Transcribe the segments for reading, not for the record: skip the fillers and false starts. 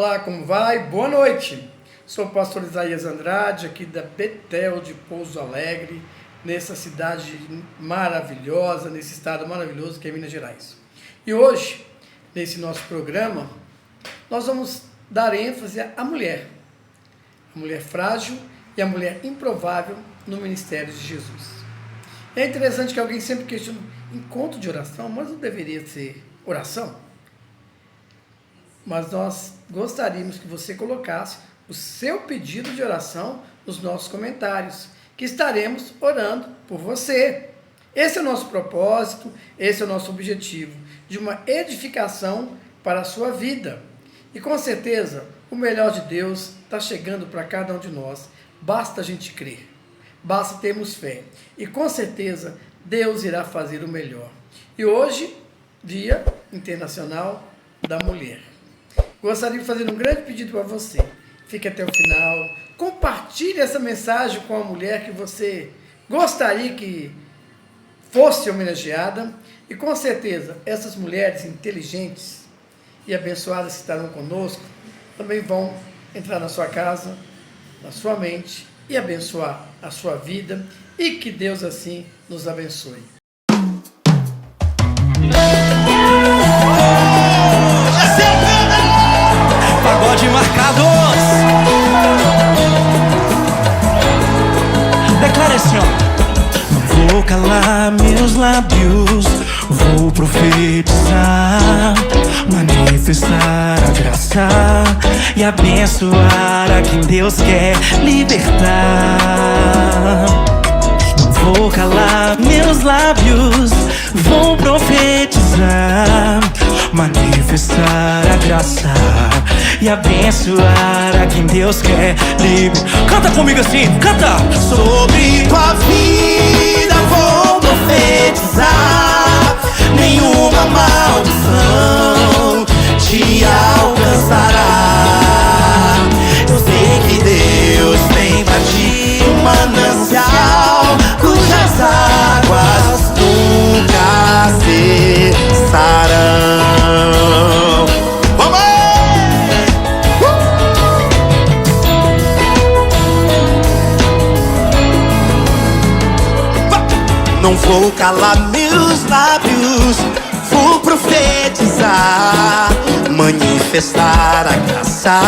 Olá, como vai? Boa noite! Sou o pastor Isaías Andrade, aqui da Betel de Pouso Alegre, nessa cidade maravilhosa, nesse estado maravilhoso que é Minas Gerais. E hoje, nesse nosso programa, nós vamos dar ênfase à mulher. A mulher frágil e a mulher improvável no ministério de Jesus. É interessante que alguém sempre questiona, encontro de oração, mas não deveria ser oração? Mas nós gostaríamos que você colocasse o seu pedido de oração nos nossos comentários, que estaremos orando por você. Esse é o nosso propósito, esse é o nosso objetivo, de uma edificação para a sua vida. E com certeza, o melhor de Deus está chegando para cada um de nós. Basta a gente crer, basta termos fé. E com certeza, Deus irá fazer o melhor. E hoje, Dia Internacional da Mulher. Gostaria de fazer um grande pedido para você. Fique até o final. Compartilhe essa mensagem com a mulher que você gostaria que fosse homenageada. E com certeza, essas mulheres inteligentes e abençoadas que estarão conosco também vão entrar na sua casa, na sua mente e abençoar a sua vida. E que Deus assim nos abençoe. Pagode marcados. Declara assim, ó. Não vou calar meus lábios, vou profetizar, manifestar a graça e abençoar a quem Deus quer libertar. Não vou calar meus lábios, vou profetizar, manifestar a graça e abençoar a quem Deus quer libertar. Canta comigo assim, canta! Sobre tua vida vou profetizar, nenhuma maldição te alcançará. Eu sei que Deus tem pra ti um manancial cujas águas nunca cessarão. Não vou calar meus lábios, vou profetizar, manifestar a graça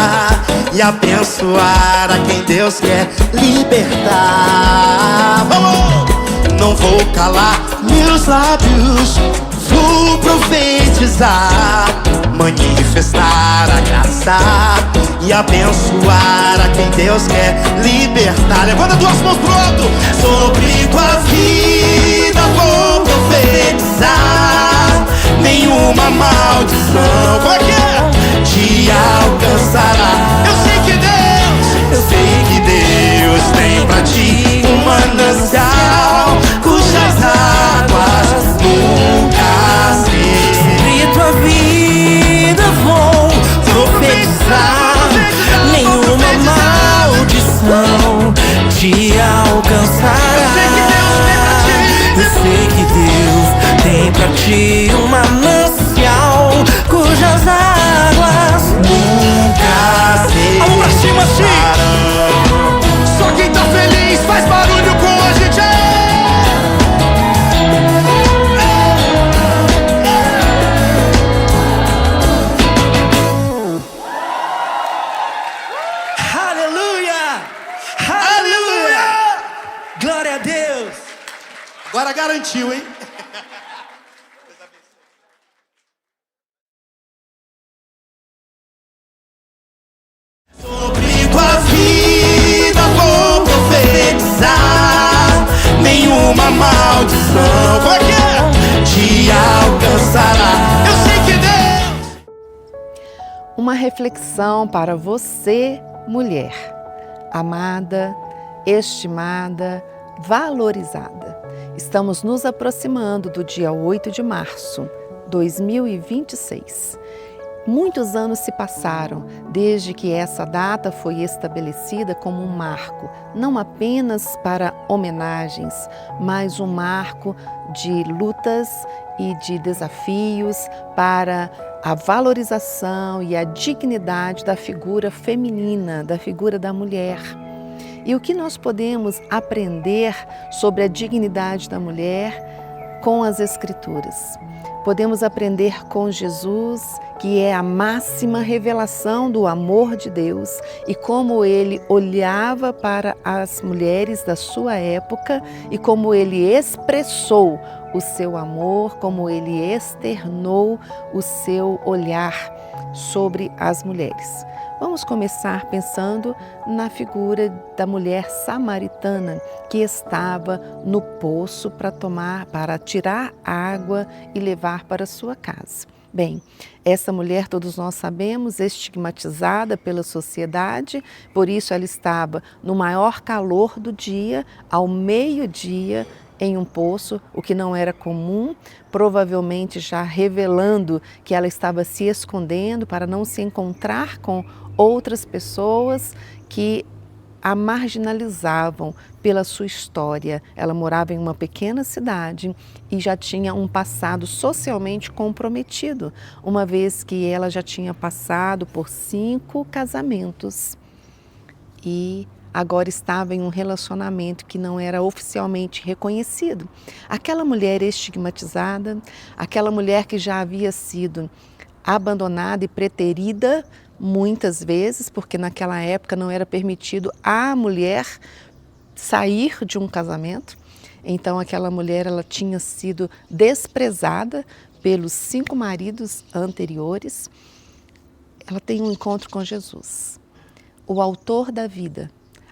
e abençoar a quem Deus quer libertar. Vamos! Não vou calar meus lábios, vou profetizar, manifestar a graça e abençoar a quem Deus quer libertar. Levanta tuas mãos pro alto. Sobre tua vida vou profetizar, nenhuma maldição te alcançará. Eu sei que Deus tem pra ti um manancial cujas águas nunca cessarão. Sobre tua vida vou profetizar, nenhuma maldição te alcançará. Eu sei que Deus tem pra ti um manancial cujas águas nunca cessarão. Vamos pra cima, sim! Só quem tá feliz faz barulho com a gente. Aleluia! Aleluia! Glória a Deus! Agora garantiu, hein? Sobre tua vida vou profetizar, nenhuma maldição te alcançará. Eu sei que Deus. Uma reflexão para você, mulher, amada, estimada, valorizada. Estamos nos aproximando do dia 8 de março, 2026. Muitos anos se passaram desde que essa data foi estabelecida como um marco, não apenas para homenagens, mas um marco de lutas e de desafios para a valorização e a dignidade da figura feminina, da figura da mulher. E o que nós podemos aprender sobre a dignidade da mulher com as Escrituras? Podemos aprender com Jesus, que é a máxima revelação do amor de Deus, e como ele olhava para as mulheres da sua época e como ele expressou o seu amor, como ele externou o seu olhar sobre as mulheres. Vamos começar pensando na figura da mulher samaritana que estava no poço para tirar água e levar para sua casa. Bem, essa mulher, todos nós sabemos, estigmatizada pela sociedade, por isso ela estava no maior calor do dia, ao meio-dia, em um poço, o que não era comum, provavelmente já revelando que ela estava se escondendo para não se encontrar com outras pessoas que a marginalizavam pela sua história. Ela morava em uma pequena cidade e já tinha um passado socialmente comprometido, uma vez que ela já tinha passado por 5 casamentos e agora estava em um relacionamento que não era oficialmente reconhecido. Aquela mulher estigmatizada, aquela mulher que já havia sido abandonada e preterida muitas vezes, porque naquela época não era permitido a mulher sair de um casamento. Então aquela mulher ela tinha sido desprezada pelos 5 maridos anteriores. Ela tem um encontro com Jesus, o autor da vida,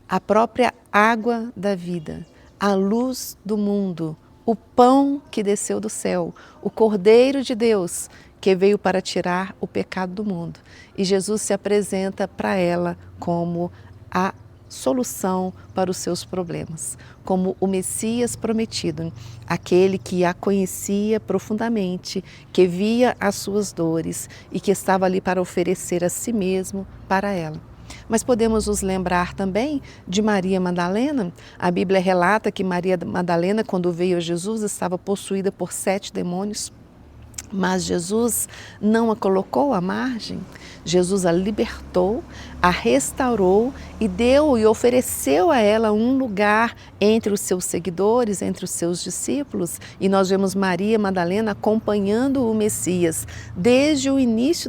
a própria água da vida, a luz do mundo, o pão que desceu do céu, o Cordeiro de Deus que veio para tirar o pecado do mundo. E Jesus se apresenta para ela como a solução para os seus problemas, como o Messias prometido, aquele que a conhecia profundamente, que via as suas dores e que estava ali para oferecer a si mesmo para ela. Mas podemos nos lembrar também de Maria Madalena. A Bíblia relata que Maria Madalena, quando veio a Jesus, estava possuída por 7 demônios. Mas Jesus não a colocou à margem, Jesus a libertou, a restaurou e deu e ofereceu a ela um lugar entre os seus seguidores, entre os seus discípulos. E nós vemos Maria Madalena acompanhando o Messias desde o início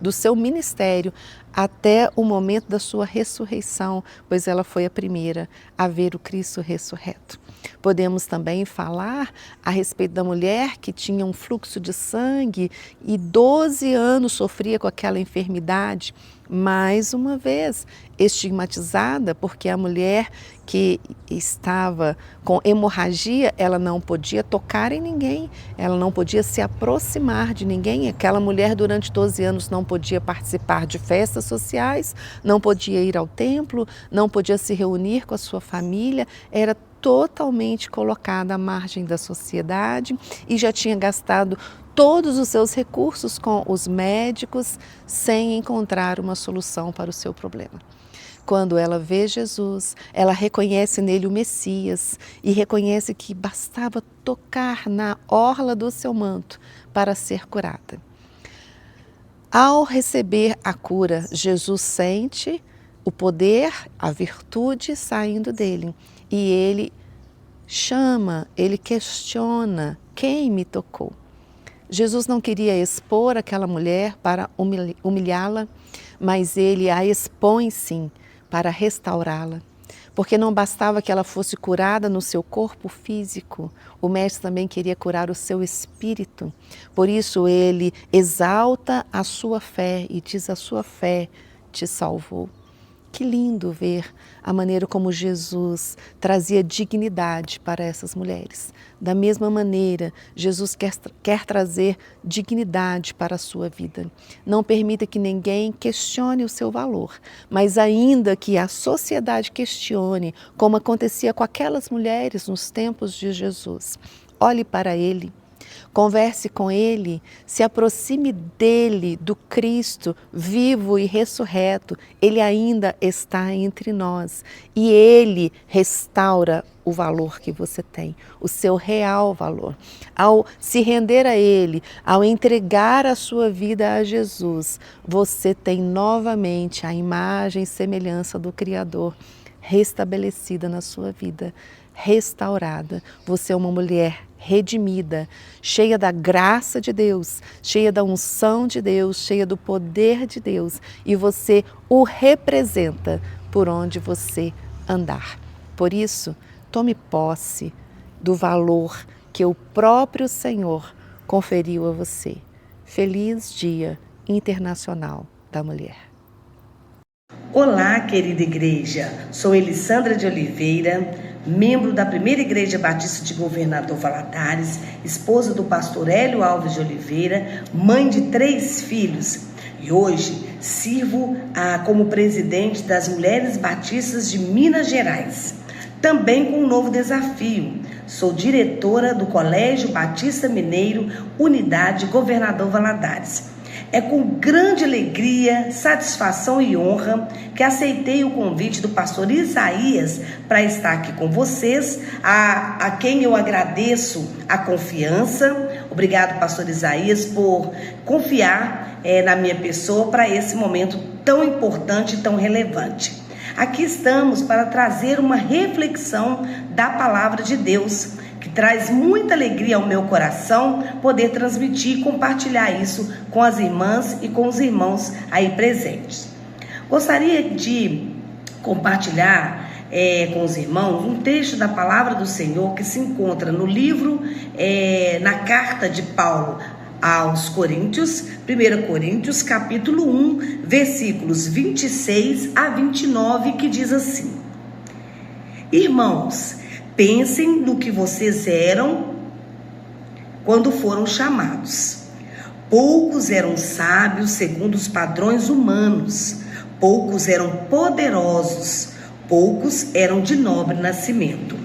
do seu ministério até o momento da sua ressurreição, pois ela foi a primeira a ver o Cristo ressurreto. Podemos também falar a respeito da mulher que tinha um fluxo de sangue e 12 anos sofria com aquela enfermidade, mais uma vez estigmatizada, porque a mulher que estava com hemorragia, ela não podia tocar em ninguém, ela não podia se aproximar de ninguém. Aquela mulher durante 12 anos não podia participar de festas sociais, não podia ir ao templo, não podia se reunir com a sua família, era totalmente colocada à margem da sociedade e já tinha gastado todos os seus recursos com os médicos sem encontrar uma solução para o seu problema. Quando ela vê Jesus, ela reconhece nele o Messias e reconhece que bastava tocar na orla do seu manto para ser curada. Ao receber a cura, Jesus sente o poder, a virtude saindo dele. E ele chama, ele questiona, quem me tocou? Jesus não queria expor aquela mulher para humilhá-la, mas ele a expõe sim para restaurá-la. Porque não bastava que ela fosse curada no seu corpo físico, o mestre também queria curar o seu espírito. Por isso ele exalta a sua fé e diz: a sua fé te salvou. Que lindo ver a maneira como Jesus trazia dignidade para essas mulheres. Da mesma maneira, Jesus quer trazer dignidade para a sua vida. Não permita que ninguém questione o seu valor, mas ainda que a sociedade questione, como acontecia com aquelas mulheres nos tempos de Jesus, olhe para ele Converse com Ele, se aproxime dEle, do Cristo vivo e ressurreto. Ele ainda está entre nós e Ele restaura o valor que você tem, o seu real valor. Ao se render a Ele, ao entregar a sua vida a Jesus, você tem novamente a imagem e semelhança do Criador restabelecida na sua vida, restaurada. Você é uma mulher redimida, cheia da graça de Deus, cheia da unção de Deus, cheia do poder de Deus, e você o representa por onde você andar. Por isso, tome posse do valor que o próprio Senhor conferiu a você. Feliz Dia Internacional da Mulher. Olá, querida igreja. Sou Elisandra de Oliveira, membro da Primeira Igreja Batista de Governador Valadares, esposa do pastor Hélio Alves de Oliveira, mãe de 3 filhos. E hoje sirvo como presidente das Mulheres Batistas de Minas Gerais. Também com um novo desafio. Sou diretora do Colégio Batista Mineiro, Unidade Governador Valadares. É com grande alegria, satisfação e honra que aceitei o convite do pastor Isaías para estar aqui com vocês, a quem eu agradeço a confiança. Obrigado, pastor Isaías, por confiar na minha pessoa para esse momento tão importante e tão relevante. Aqui estamos para trazer uma reflexão da palavra de Deus, que traz muita alegria ao meu coração poder transmitir e compartilhar isso com as irmãs e com os irmãos aí presentes. Gostaria de compartilhar com os irmãos um texto da palavra do Senhor que se encontra no livro, na carta de Paulo aos Coríntios, 1 Coríntios, capítulo 1, versículos 26 a 29, que diz assim: Irmãos, pensem no que vocês eram quando foram chamados. Poucos eram sábios segundo os padrões humanos, poucos eram poderosos, poucos eram de nobre nascimento.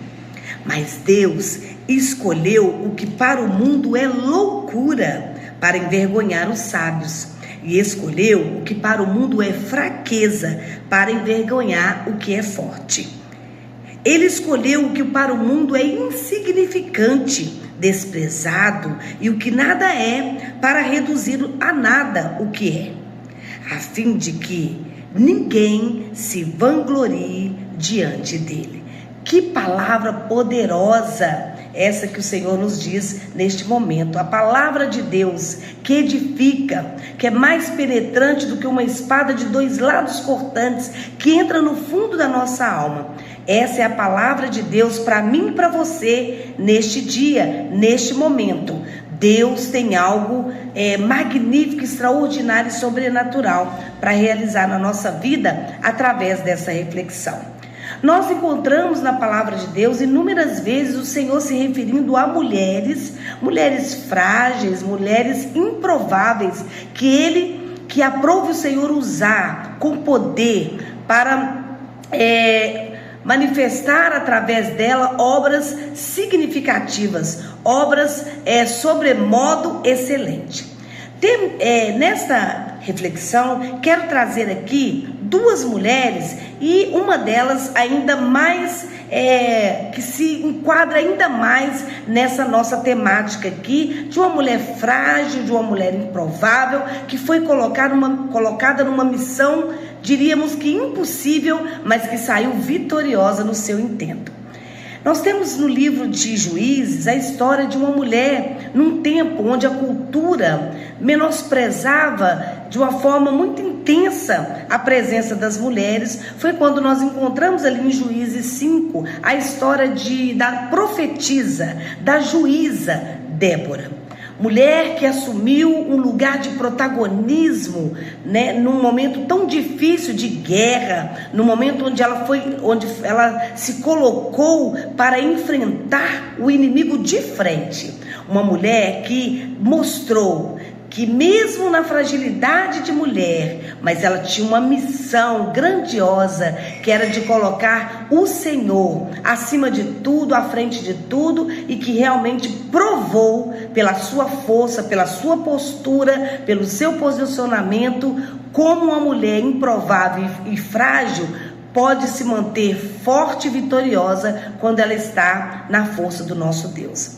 Mas Deus escolheu o que para o mundo é loucura, para envergonhar os sábios, e escolheu o que para o mundo é fraqueza, para envergonhar o que é forte. Ele escolheu o que para o mundo é insignificante, desprezado, e o que nada é, para reduzir a nada o que é, a fim de que ninguém se vanglorie diante dele. Que palavra poderosa essa que o Senhor nos diz neste momento. A palavra de Deus que edifica, que é mais penetrante do que uma espada de 2 lados cortantes, que entra no fundo da nossa alma. Essa é a palavra de Deus para mim e para você neste dia, neste momento. Deus tem algo magnífico, extraordinário e sobrenatural para realizar na nossa vida através dessa reflexão. Nós encontramos na palavra de Deus inúmeras vezes o Senhor se referindo a mulheres frágeis, mulheres improváveis, que aprove o Senhor usar com poder para manifestar através dela obras significativas, obras sobremodo excelentes. Nesta reflexão, quero trazer aqui 2 mulheres e uma delas ainda mais, que se enquadra ainda mais nessa nossa temática aqui, de uma mulher frágil, de uma mulher improvável, que foi colocada numa missão, diríamos que impossível, mas que saiu vitoriosa no seu intento. Nós temos no livro de Juízes a história de uma mulher num tempo onde a cultura menosprezava de uma forma muito intensa a presença das mulheres. Foi quando nós encontramos ali em Juízes 5 a história da profetisa, da juíza Débora. Mulher que assumiu um lugar de protagonismo, né, num momento tão difícil de guerra, no momento onde ela se colocou para enfrentar o inimigo de frente. Uma mulher que mostrou que mesmo na fragilidade de mulher, mas ela tinha uma missão grandiosa, que era de colocar o Senhor acima de tudo, à frente de tudo, e que realmente provou pela sua força, pela sua postura, pelo seu posicionamento, como uma mulher improvável e frágil pode se manter forte e vitoriosa quando ela está na força do nosso Deus.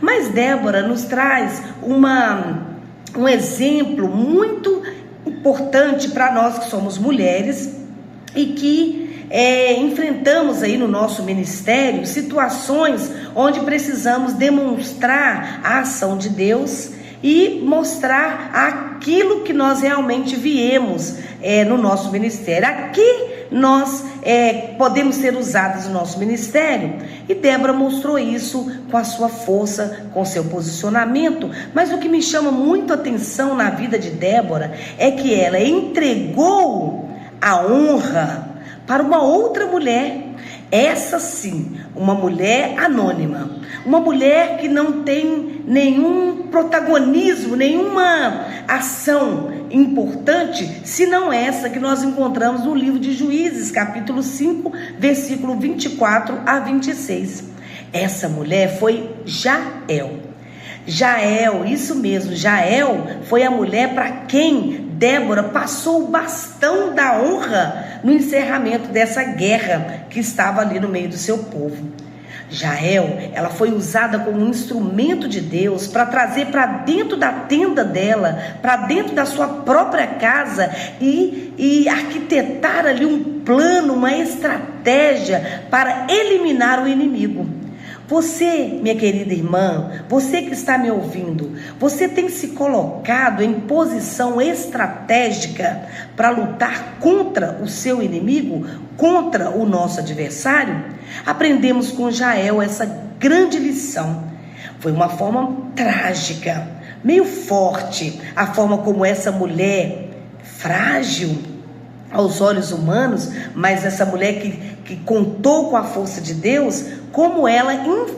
Mas Débora nos traz um exemplo muito importante para nós que somos mulheres e que enfrentamos aí no nosso ministério situações onde precisamos demonstrar a ação de Deus e mostrar aquilo que nós realmente viemos no nosso ministério. Aqui nós podemos ser usadas no nosso ministério, e Débora mostrou isso com a sua força, com o seu posicionamento. Mas o que me chama muito a atenção na vida de Débora é que ela entregou a honra para uma outra mulher, essa sim, uma mulher anônima, uma mulher que não tem nenhum protagonismo, nenhuma ação importante, senão essa que nós encontramos no livro de Juízes, capítulo 5, versículo 24 a 26. Essa mulher foi Jael. Jael, isso mesmo, Jael foi a mulher para quem Débora passou o bastão da honra no encerramento dessa guerra que estava ali no meio do seu povo. Jael, ela foi usada como um instrumento de Deus para trazer para dentro da tenda dela, para dentro da sua própria casa e arquitetar ali um plano, uma estratégia para eliminar o inimigo. Você, minha querida irmã, você que está me ouvindo, você tem se colocado em posição estratégica para lutar contra o seu inimigo, contra o nosso adversário? Aprendemos com Jael essa grande lição. Foi uma forma trágica, meio forte, a forma como essa mulher frágil aos olhos humanos, mas essa mulher que contou com a força de Deus, como ela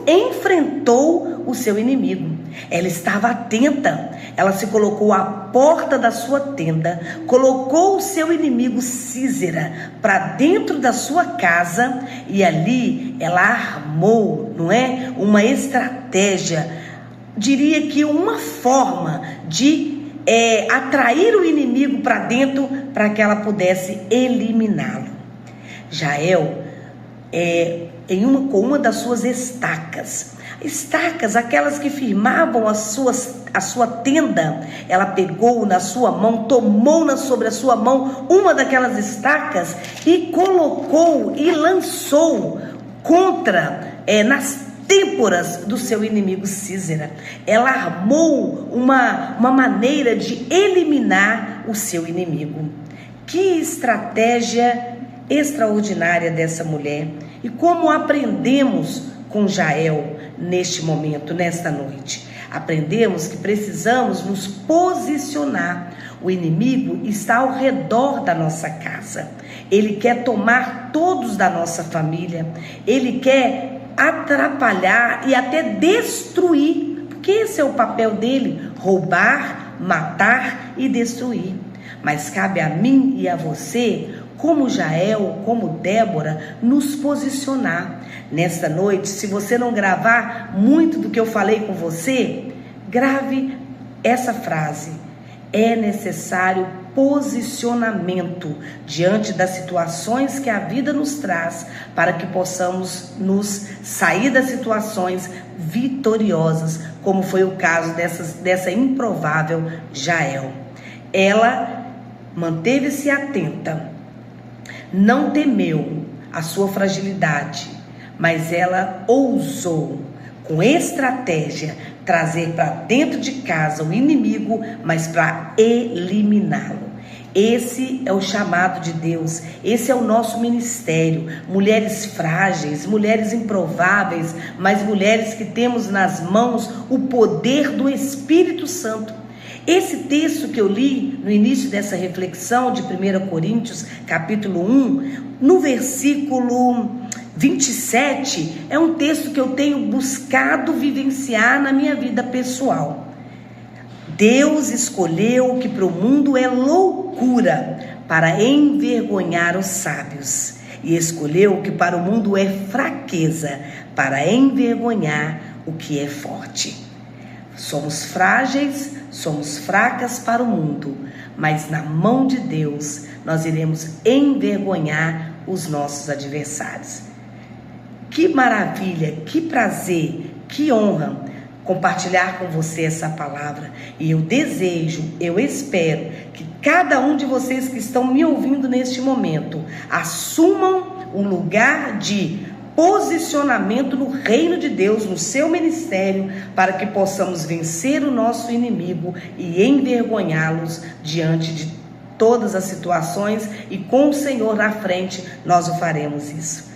enfrentou o seu inimigo. Ela estava atenta, ela se colocou à porta da sua tenda, colocou o seu inimigo Sísera para dentro da sua casa e ali ela armou, uma estratégia, diria que uma forma de atrair o inimigo para dentro para que ela pudesse eliminá-lo. Jael, com uma das suas estacas, aquelas que firmavam a sua tenda, ela pegou na sua mão, tomou sobre a sua mão uma daquelas estacas e colocou e lançou nas têmporas do seu inimigo Sísera. Ela armou uma maneira de eliminar o seu inimigo. Que estratégia extraordinária dessa mulher! E como aprendemos com Jael neste momento, nesta noite? Aprendemos que precisamos nos posicionar. O inimigo está ao redor da nossa casa. Ele quer tomar todos da nossa família. Ele quer atrapalhar e até destruir, porque esse é o papel dele: roubar, matar e destruir. Mas cabe a mim e a você, como Jael, como Débora, nos posicionar. Nesta noite, se você não gravar muito do que eu falei com você, grave essa frase: é necessário posicionamento diante das situações que a vida nos traz, para que possamos nos sair das situações vitoriosas, como foi o caso dessa improvável Jael. Ela manteve-se atenta, não temeu a sua fragilidade, mas ela ousou, com estratégia, trazer para dentro de casa o inimigo, mas para eliminá-lo. Esse é o chamado de Deus, esse é o nosso ministério. Mulheres frágeis, mulheres improváveis, mas mulheres que temos nas mãos o poder do Espírito Santo. Esse texto que eu li no início dessa reflexão de 1 Coríntios, capítulo 1, no versículo 27, é um texto que eu tenho buscado vivenciar na minha vida pessoal. Deus escolheu o que para o mundo é loucura para envergonhar os sábios, e escolheu o que para o mundo é fraqueza para envergonhar o que é forte. Somos frágeis, somos fracas para o mundo, mas na mão de Deus nós iremos envergonhar os nossos adversários. Que maravilha, que prazer, que honra compartilhar com você essa palavra. E eu desejo, eu espero que cada um de vocês que estão me ouvindo neste momento assumam um lugar de posicionamento no reino de Deus, no seu ministério, para que possamos vencer o nosso inimigo e envergonhá-los diante de todas as situações, e com o Senhor na frente nós o faremos isso.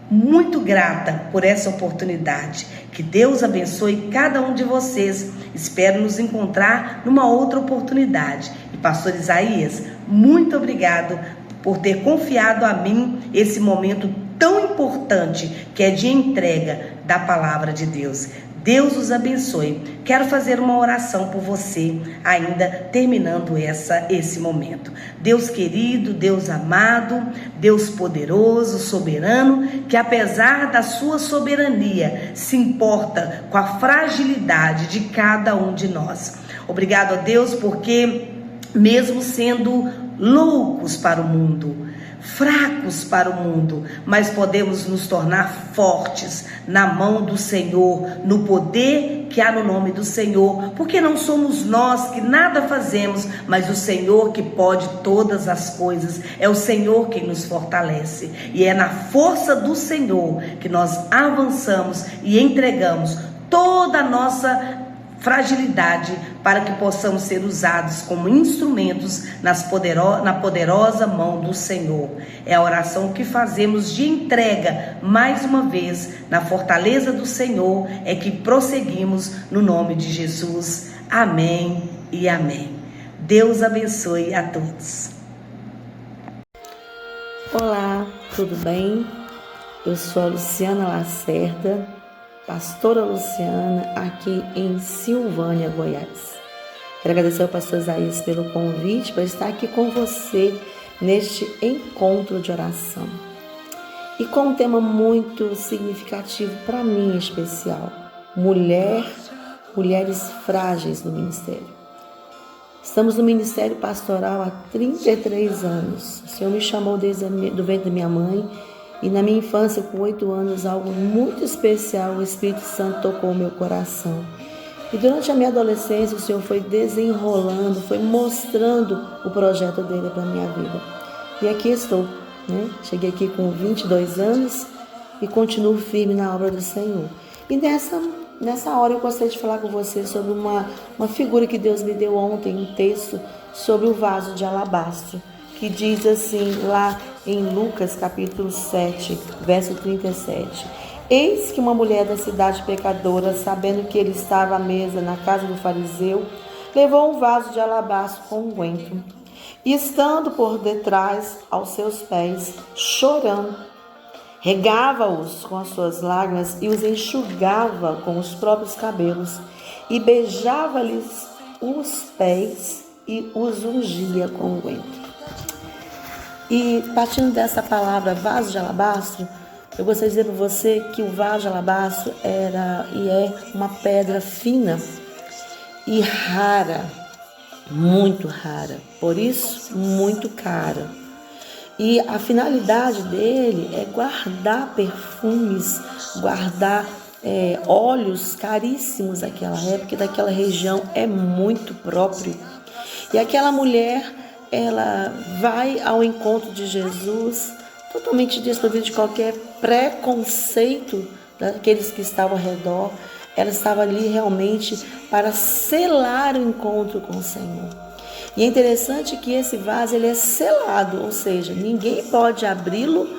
Muito grata por essa oportunidade. Que Deus abençoe cada um de vocês. Espero nos encontrar numa outra oportunidade. E pastor Isaías, muito obrigado por ter confiado a mim esse momento tão importante, que é de entrega da palavra de Deus. Deus os abençoe. Quero fazer uma oração por você, ainda terminando esse momento. Deus querido, Deus amado, Deus poderoso, soberano, que apesar da sua soberania, se importa com a fragilidade de cada um de nós. Obrigado a Deus, porque mesmo sendo loucos para o mundo, fracos para o mundo, mas podemos nos tornar fortes na mão do Senhor, no poder que há no nome do Senhor, porque não somos nós que nada fazemos, mas o Senhor que pode todas as coisas. É o Senhor quem nos fortalece, e é na força do Senhor que nós avançamos e entregamos toda a nossa fragilidade, para que possamos ser usados como instrumentos na poderosa mão do Senhor. É a oração que fazemos de entrega, mais uma vez, na fortaleza do Senhor, é que prosseguimos no nome de Jesus. Amém e amém. Deus abençoe a todos. Olá, tudo bem? Eu sou a Luciana Lacerda, pastora Luciana, aqui em Silvânia, Goiás. Quero agradecer ao pastor Isaías pelo convite para estar aqui com você neste encontro de oração. E com um tema muito significativo para mim em especial: mulheres frágeis no ministério. Estamos no ministério pastoral há 33 anos. O Senhor me chamou desde o ventre da minha mãe. E na minha infância, com 8 anos, algo muito especial, o Espírito Santo tocou o meu coração. E durante a minha adolescência, o Senhor foi desenrolando, foi mostrando o projeto dele para a minha vida. E aqui estou, né? Cheguei aqui com 22 anos e continuo firme na obra do Senhor. E nessa hora eu gostaria de falar com você sobre uma figura que Deus me deu ontem, um texto sobre o vaso de alabastro, que diz assim, lá em Lucas capítulo 7, verso 37. Eis que uma mulher da cidade pecadora, sabendo que ele estava à mesa na casa do fariseu, levou um vaso de alabastro com unguento, e estando por detrás aos seus pés, chorando, regava-os com as suas lágrimas e os enxugava com os próprios cabelos, e beijava-lhes os pés e os ungia com unguento. E partindo dessa palavra vaso de alabastro, eu gostaria de dizer para você que o vaso de alabastro era e é uma pedra fina e rara, muito rara, por isso muito cara. E a finalidade dele é guardar perfumes, guardar óleos caríssimos daquela época e daquela região, é muito próprio. E aquela mulher, ela vai ao encontro de Jesus totalmente desprovida de qualquer preconceito daqueles que estavam ao redor. Ela estava ali realmente para selar o encontro com o Senhor. E é interessante que esse vaso ele é selado, ou seja, ninguém pode abri-lo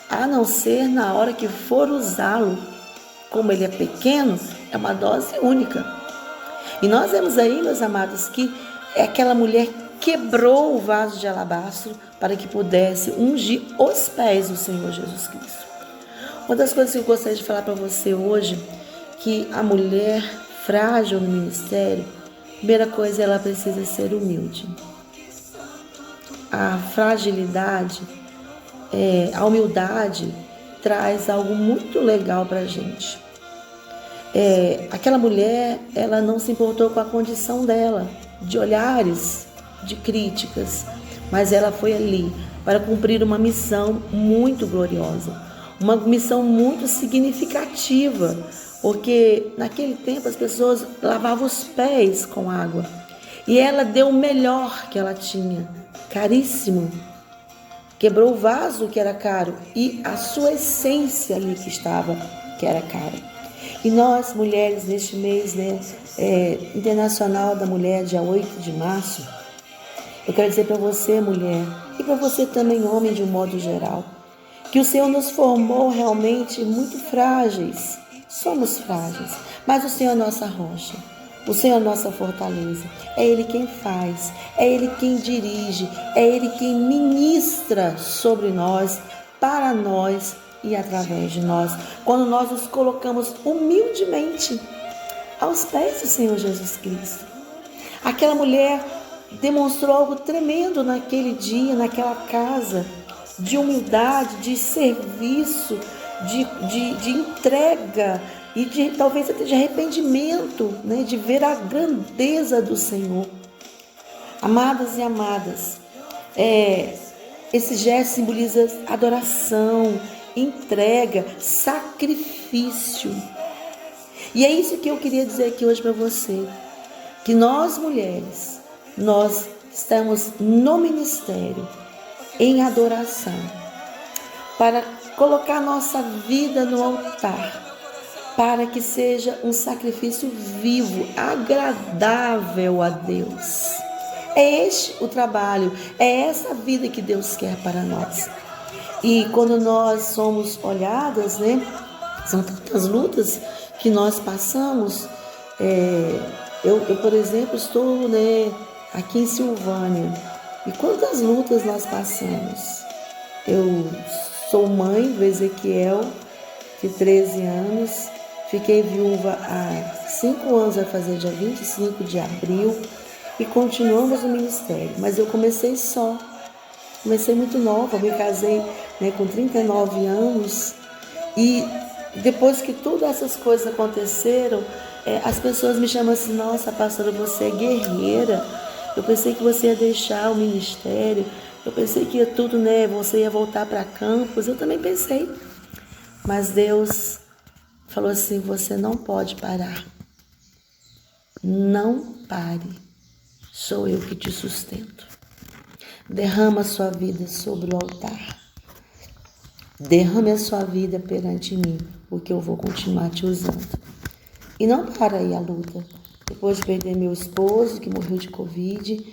a não ser na hora que for usá-lo. Como ele é pequeno, é uma dose única. E nós vemos aí, meus amados, que aquela mulher quebrou o vaso de alabastro para que pudesse ungir os pés do Senhor Jesus Cristo. Uma das coisas que eu gostaria de falar para você hoje, que a mulher frágil no ministério, Primeira coisa, ela precisa ser humilde. A fragilidade, a humildade traz algo muito legal para a gente. Aquela mulher, ela não se importou com a condição dela, de olhares, de críticas, mas ela foi ali para cumprir uma missão muito gloriosa, uma missão muito significativa, porque naquele tempo as pessoas lavavam os pés com água e ela deu o melhor que ela tinha, caríssimo, quebrou o vaso que era caro e a sua essência ali que estava, que era cara. E nós, mulheres, neste mês internacional da mulher, dia 8 de março, eu quero dizer para você, mulher, e para você também, homem, de um modo geral, que o Senhor nos formou realmente muito frágeis. Somos frágeis, mas o Senhor é nossa rocha, o Senhor é nossa fortaleza. É Ele quem faz, é Ele quem dirige, é Ele quem ministra sobre nós, para nós e através de nós, quando nós nos colocamos humildemente aos pés do Senhor Jesus Cristo. Aquela mulher demonstrou algo tremendo naquele dia, naquela casa, de humildade, de serviço, de entrega e talvez até de arrependimento, né? De ver a grandeza do Senhor. Amadas e amadas, esse gesto simboliza adoração, entrega, sacrifício. E é isso que eu queria dizer aqui hoje para você, que nós mulheres, nós estamos no ministério, em adoração, para colocar nossa vida no altar, para que seja um sacrifício vivo, agradável a Deus. É este o trabalho, é essa vida que Deus quer para nós. E quando nós somos olhadas, né, são tantas lutas que nós passamos. Eu, por exemplo, estou, né, aqui em Silvânia. E quantas lutas nós passamos? Eu sou mãe do Ezequiel, de 13 anos. Fiquei viúva há 5 anos, vai fazer dia 25 de abril. E continuamos no ministério. Mas eu comecei só. Comecei muito nova, me casei, né, com 39 anos. E depois que todas essas coisas aconteceram, as pessoas me chamam assim: nossa, pastora, você é guerreira. Eu pensei que você ia deixar o ministério. Eu pensei que ia tudo, né? Você ia voltar para Campos. Eu também pensei. Mas Deus falou assim: você não pode parar. Não pare. Sou eu que te sustento. Derrama a sua vida sobre o altar. Derrame a sua vida perante mim, porque eu vou continuar te usando. E não para aí a luta. Depois de perder meu esposo, que morreu de Covid,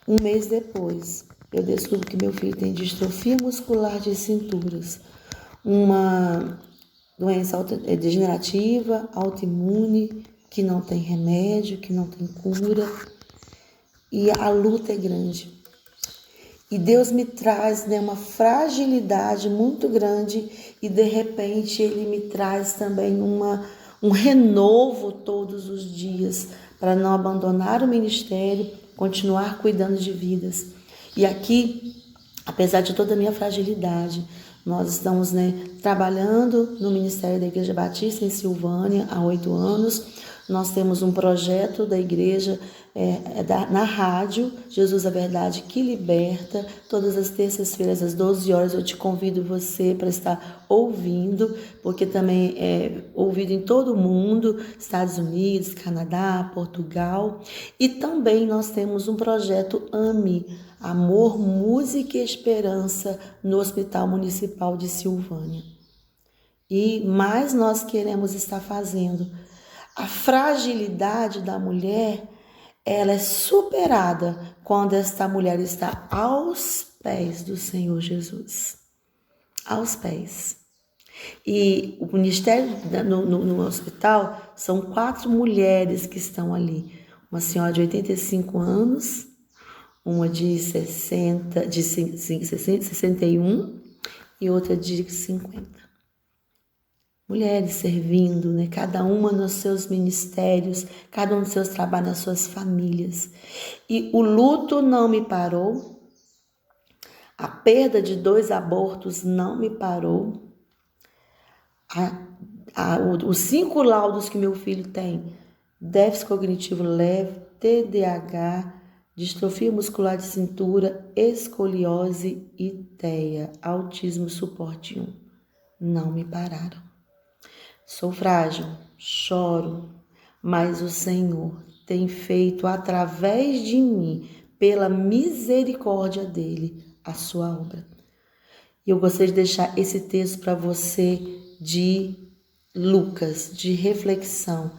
1 mês depois, eu descubro que meu filho tem distrofia muscular de cinturas, uma doença degenerativa, autoimune, que não tem remédio, que não tem cura. E a luta é grande. E Deus me traz, né, uma fragilidade muito grande e de repente Ele me traz também um renovo todos os dias para não abandonar o ministério, continuar cuidando de vidas. E aqui, apesar de toda a minha fragilidade, nós estamos, né, trabalhando no Ministério da Igreja Batista em Silvânia há 8 anos. Nós temos um projeto da igreja na rádio, Jesus a Verdade que Liberta. Todas as terças-feiras, às 12 horas, eu te convido você para estar ouvindo, porque também é ouvido em todo o mundo, Estados Unidos, Canadá, Portugal. E também nós temos um projeto AME, Amor, Música e Esperança, no Hospital Municipal de Silvânia. E mais nós queremos estar fazendo. A fragilidade da mulher, ela é superada quando esta mulher está aos pés do Senhor Jesus. Aos pés. E o ministério no hospital são 4 mulheres que estão ali. Uma senhora de 85 anos, uma de 61 e outra de 50. mulheres servindo, né? Cada uma nos seus ministérios, cada um nos seus trabalhos, nas suas famílias. E o luto não me parou, a perda de 2 abortos não me parou, os 5 laudos que meu filho tem, déficit cognitivo leve, TDAH, distrofia muscular de cintura, escoliose e TEA, autismo suporte 1, não me pararam. Sou frágil, choro, mas o Senhor tem feito através de mim, pela misericórdia dele, a sua obra. E eu gostaria de deixar esse texto para você de Lucas, de reflexão.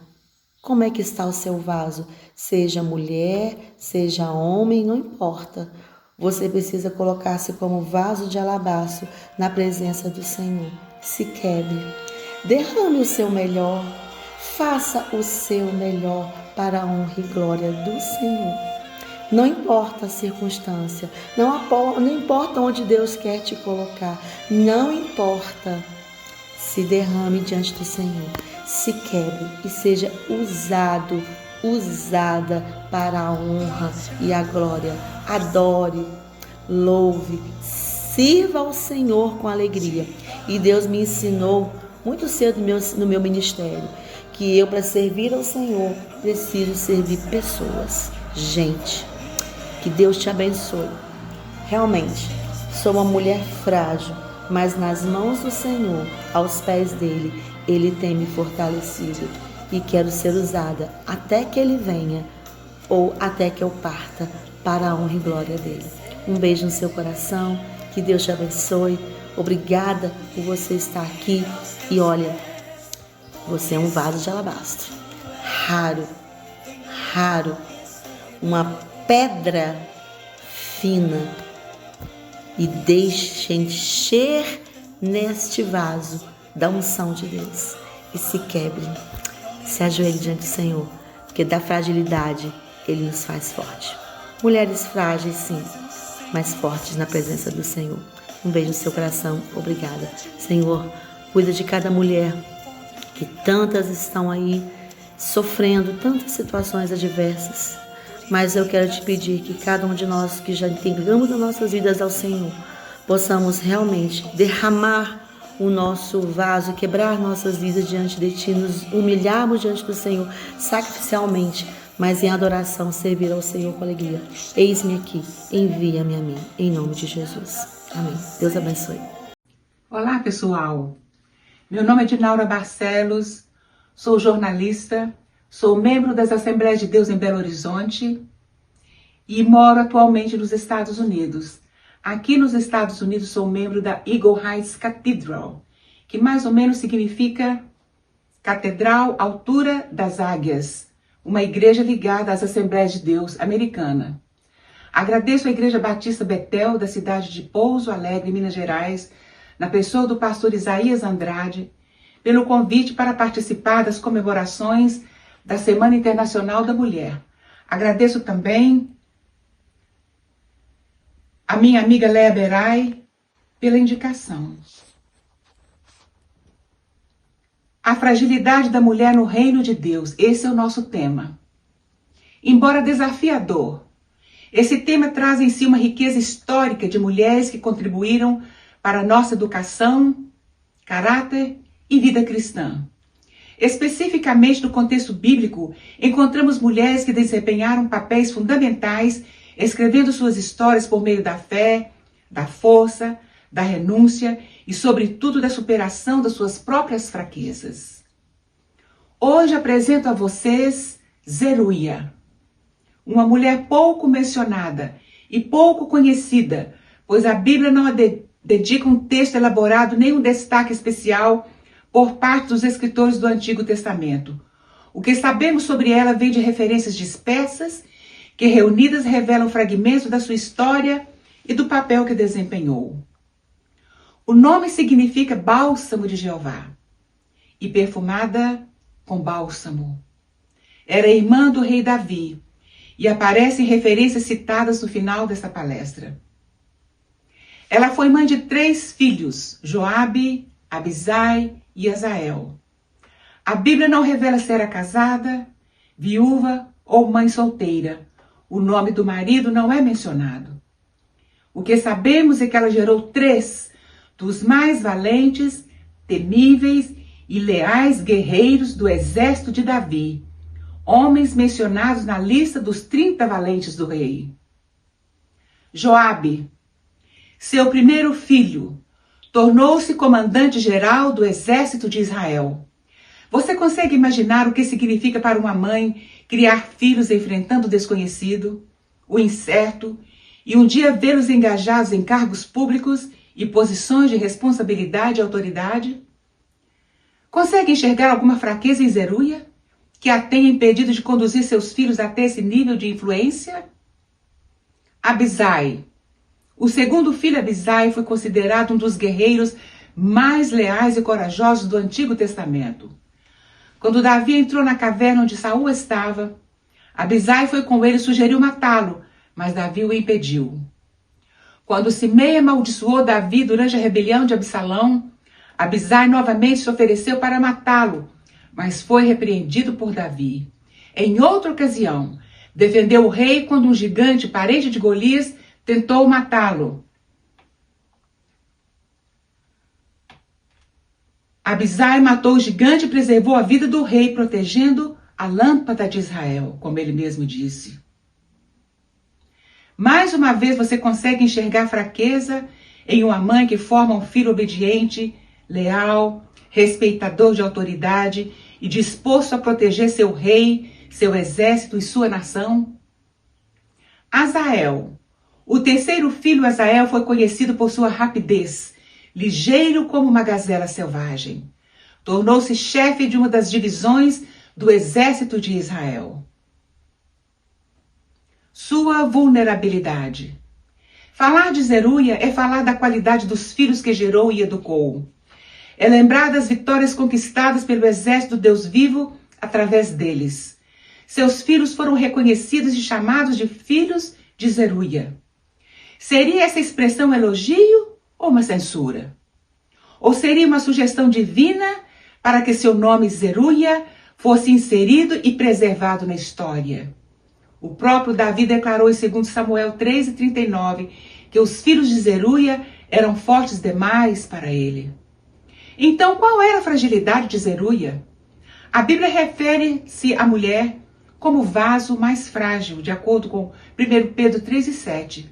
Como é que está o seu vaso? Seja mulher, seja homem, não importa. Você precisa colocar-se como vaso de alabastro na presença do Senhor. Se quebre. Derrame o seu melhor. Faça o seu melhor para a honra e glória do Senhor. Não importa a circunstância, não importa onde Deus quer te colocar, não importa. Se derrame diante do Senhor, se quebre e seja usada para a honra e a glória. Adore, louve, sirva ao Senhor com alegria. E Deus me ensinou muito cedo no meu ministério que eu, para servir ao Senhor, preciso servir pessoas, gente. Que Deus te abençoe. Realmente, sou uma mulher frágil, mas nas mãos do Senhor, aos pés dele, ele tem me fortalecido e quero ser usada até que ele venha ou até que eu parta para a honra e glória dele. Um beijo no seu coração, que Deus te abençoe. Obrigada por você estar aqui e olha, você é um vaso de alabastro, raro, uma pedra fina, e deixe encher neste vaso da unção de Deus e se quebre, se ajoelhe diante do Senhor, porque da fragilidade ele nos faz forte. Mulheres frágeis, sim, mas fortes na presença do Senhor. Um beijo no seu coração, obrigada. Senhor, cuida de cada mulher, que tantas estão aí sofrendo tantas situações adversas. Mas eu quero te pedir que cada um de nós que já entregamos as nossas vidas ao Senhor, possamos realmente derramar o nosso vaso, quebrar nossas vidas diante de Ti, nos humilharmos diante do Senhor sacrificialmente, mas em adoração servir ao Senhor com alegria. Eis-me aqui, envia-me a mim, em nome de Jesus. Amém. Deus abençoe. Olá, pessoal. Meu nome é Dinaura Barcelos, sou jornalista, sou membro das Assembleias de Deus em Belo Horizonte e moro atualmente nos Estados Unidos. Aqui nos Estados Unidos sou membro da Eagle Heights Cathedral, que mais ou menos significa Catedral Altura das Águias, uma igreja ligada às Assembleias de Deus americana. Agradeço à Igreja Batista Betel da cidade de Pouso Alegre, Minas Gerais, na pessoa do pastor Isaías Andrade, pelo convite para participar das comemorações da Semana Internacional da Mulher. Agradeço também a minha amiga Léa Berai pela indicação. A fragilidade da mulher no reino de Deus, esse é o nosso tema. Embora desafiador, esse tema traz em si uma riqueza histórica de mulheres que contribuíram para a nossa educação, caráter e vida cristã. Especificamente no contexto bíblico, encontramos mulheres que desempenharam papéis fundamentais, escrevendo suas histórias por meio da fé, da força, da renúncia e, sobretudo, da superação das suas próprias fraquezas. Hoje apresento a vocês Zeruia, uma mulher pouco mencionada e pouco conhecida, pois a Bíblia não a dedica um texto elaborado nem um destaque especial por parte dos escritores do Antigo Testamento. O que sabemos sobre ela vem de referências dispersas, que reunidas revelam fragmentos da sua história e do papel que desempenhou. O nome significa bálsamo de Jeová e perfumada com bálsamo. Era irmã do rei Davi e aparece em referências citadas no final desta palestra. Ela foi mãe de 3 filhos, Joabe, Abisai e Azael. A Bíblia não revela se era casada, viúva ou mãe solteira. O nome do marido não é mencionado. O que sabemos é que ela gerou 3 dos mais valentes, temíveis e leais guerreiros do exército de Davi, homens mencionados na lista dos 30 valentes do rei. Joabe, seu primeiro filho, tornou-se comandante-geral do exército de Israel. Você consegue imaginar o que significa para uma mãe criar filhos enfrentando o desconhecido, o incerto, e um dia vê-los engajados em cargos públicos e posições de responsabilidade e autoridade? Consegue enxergar alguma fraqueza em Zeruia que a tenha impedido de conduzir seus filhos até esse nível de influência? Abisai. O segundo filho Abisai foi considerado um dos guerreiros mais leais e corajosos do Antigo Testamento. Quando Davi entrou na caverna onde Saul estava, Abisai foi com ele e sugeriu matá-lo, mas Davi o impediu. Quando Simei amaldiçoou Davi durante a rebelião de Absalão, Abisai novamente se ofereceu para matá-lo, mas foi repreendido por Davi. Em outra ocasião, defendeu o rei quando um gigante, parente de Golias, tentou matá-lo. Abisai matou o gigante e preservou a vida do rei, protegendo a lâmpada de Israel, como ele mesmo disse. Mais uma vez você consegue enxergar fraqueza em uma mãe que forma um filho obediente, leal, respeitador de autoridade e disposto a proteger seu rei, seu exército e sua nação? Azael. O terceiro filho Azael foi conhecido por sua rapidez, ligeiro como uma gazela selvagem. Tornou-se chefe de uma das divisões do exército de Israel. Sua vulnerabilidade. Falar de Zeruia é falar da qualidade dos filhos que gerou e educou. É lembrar das vitórias conquistadas pelo exército do Deus vivo através deles. Seus filhos foram reconhecidos e chamados de filhos de Zeruia. Seria essa expressão elogio ou uma censura? Ou seria uma sugestão divina para que seu nome Zeruia fosse inserido e preservado na história? O próprio Davi declarou em 2 Samuel 3:39 que os filhos de Zeruia eram fortes demais para ele. Então, qual era a fragilidade de Zeruia? A Bíblia refere-se à mulher como o vaso mais frágil, de acordo com 1 Pedro 3:7.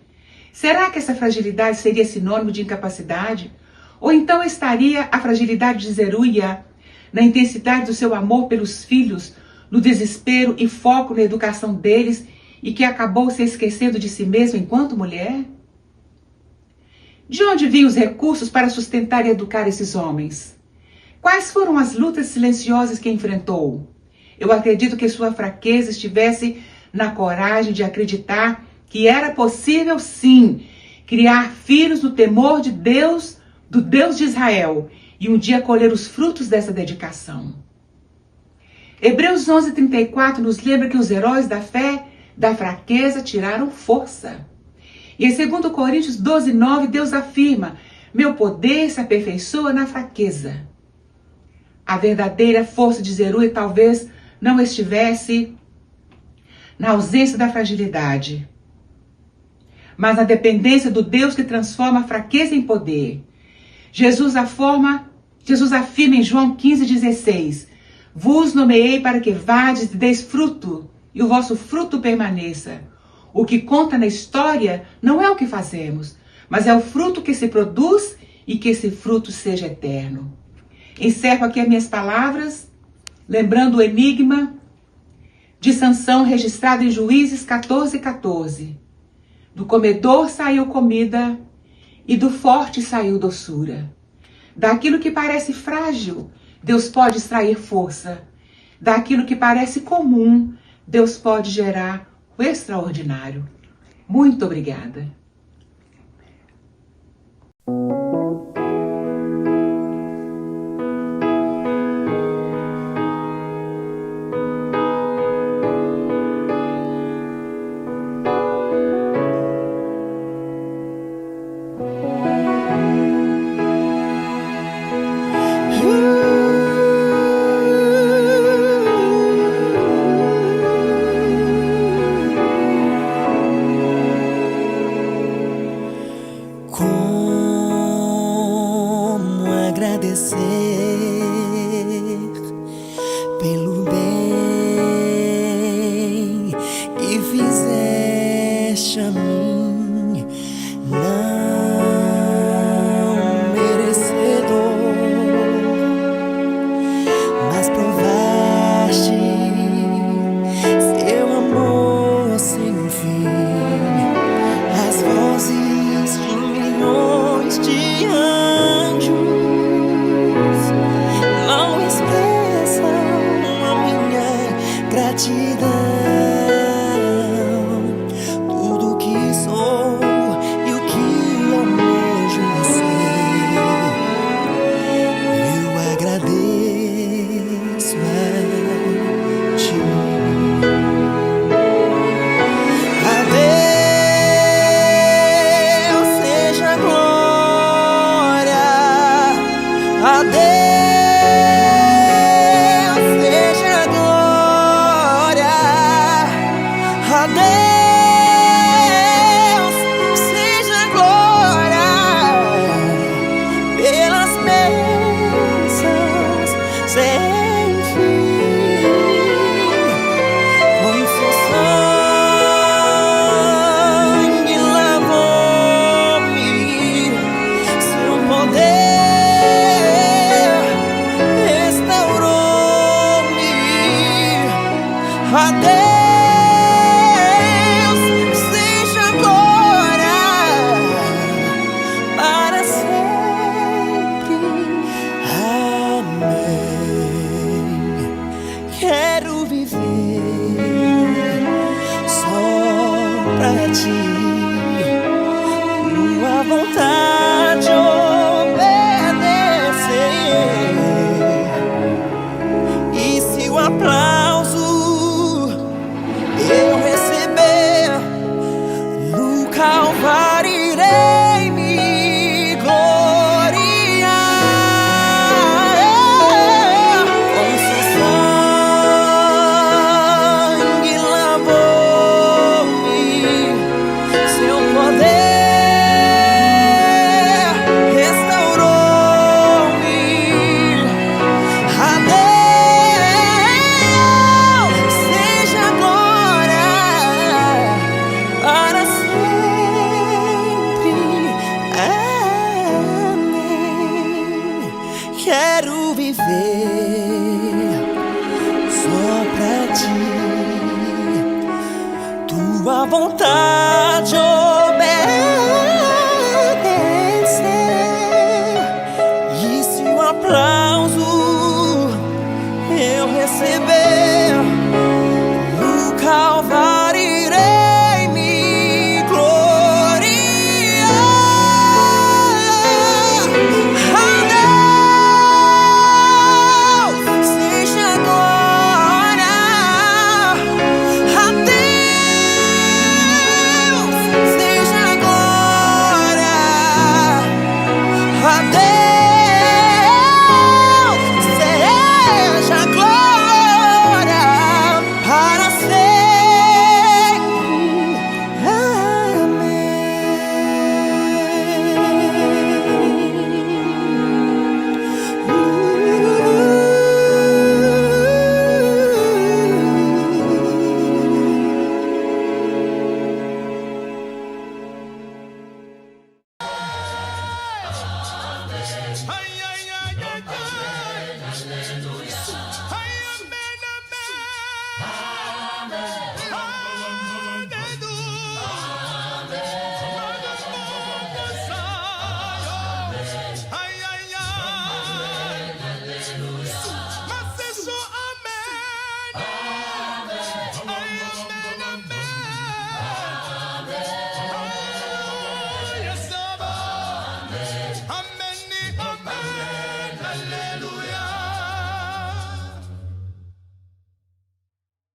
Será que essa fragilidade seria sinônimo de incapacidade? Ou então estaria a fragilidade de Zeruia na intensidade do seu amor pelos filhos, no desespero e foco na educação deles, e que acabou se esquecendo de si mesma enquanto mulher? De onde vinham os recursos para sustentar e educar esses homens? Quais foram as lutas silenciosas que enfrentou? Eu acredito que sua fraqueza estivesse na coragem de acreditar que era possível, sim, criar filhos no temor de Deus, do Deus de Israel, e um dia colher os frutos dessa dedicação. Hebreus 11:34 nos lembra que os heróis da fé, da fraqueza, tiraram força. E em 2 Coríntios 12:9, Deus afirma: meu poder se aperfeiçoa na fraqueza. A verdadeira força de Zeruia talvez não estivesse na ausência da fragilidade, mas na dependência do Deus que transforma a fraqueza em poder. Jesus afirma em João 15:16, vos nomeei para que vades e deis fruto, e o vosso fruto permaneça. O que conta na história não é o que fazemos, mas é o fruto que se produz e que esse fruto seja eterno. Encerro aqui as minhas palavras, lembrando o enigma de Sansão registrado em Juízes 14:14. Do comedor saiu comida e do forte saiu doçura. Daquilo que parece frágil, Deus pode extrair força. Daquilo que parece comum, Deus pode gerar o extraordinário. Muito obrigada. Ooh. agradecer pelo bem que fizeste a mim, não merecedor, mas provaste seu amor sem fim. As vozes de milhões de anjos não expressam a minha gratidão. Tudo que sou e o que almejo ser, eu agradeço a ti. A Deus seja a glória, a Deus seja a glória, a Deus seja a glória pelas bênçãos sem fim. Com seu sangue lavou-me, seu poder restaurou-me. A Deus seja a glória para sempre. Amém. Quero viver só pra ti, tua vontade obedecer. E se o aplauso eu receber, no Calvário irei me gloriar. Com seu sangue lavou-me, seu poder restaurou-me. A Deus seja a glória para sempre. Amém. Quero viver só pra ti, tua vontade obedecer. E se o aplauso eu receber, no Calvário irei me gloriar. A Deus seja a glória, a Deus seja a glória, a Deus seja a glória para sempre. Hallelujah.